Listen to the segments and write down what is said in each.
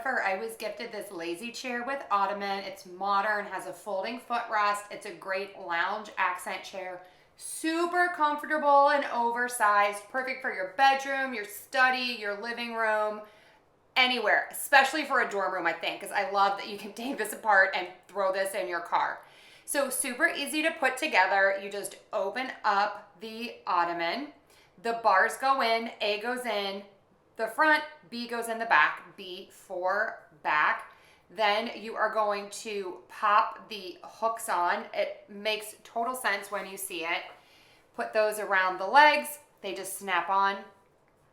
photographer, I was gifted this lazy chair with Ottoman. It's modern, has a folding footrest. It's a great lounge accent chair. Super comfortable and oversized, perfect for your bedroom, your study, your living room, anywhere, especially for a dorm room, I think, because I love that you can take this apart and throw this in your car. So super easy to put together. You just open up the Ottoman. The bars go in, A goes in the front, B goes in the back, B for back. Then you are going to pop the hooks on. It makes total sense when you see it. Put those around the legs. They just snap on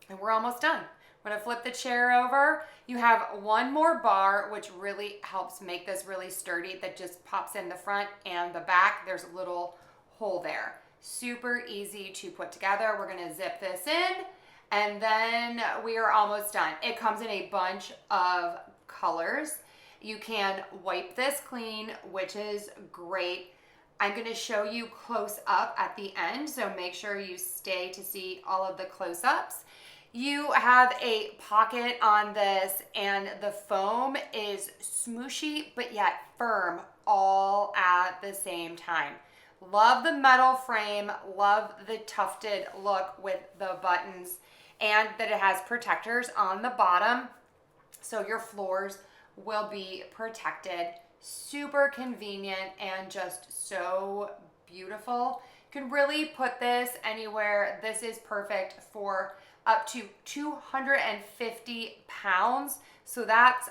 and we're almost done. I'm gonna flip the chair over. You have one more bar, which really helps make this really sturdy, that just pops in the front and the back. There's a little hole there. Super easy to put together. We're gonna zip this in and then we are almost done. It comes in a bunch of colors. You can wipe this clean, which is great. I'm gonna show you close up at the end, so make sure you stay to see all of the close-ups. You have a pocket on this and the foam is smooshy but yet firm all at the same time. Love the metal frame, love the tufted look with the buttons, and that it has protectors on the bottom so your floors will be protected. Super convenient and just so beautiful. You can really put this anywhere. This is perfect for up to 250 pounds. So that's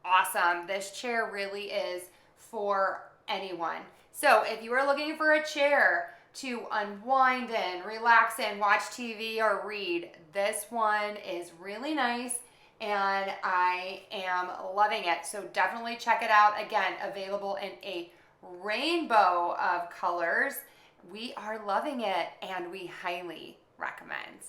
awesome. This chair really is for anyone. So if you are looking for a chair to unwind in, relax in, watch TV or read, this one is really nice and I am loving it. So definitely check it out. Again, available in a rainbow of colors. We are loving it and we highly recommend.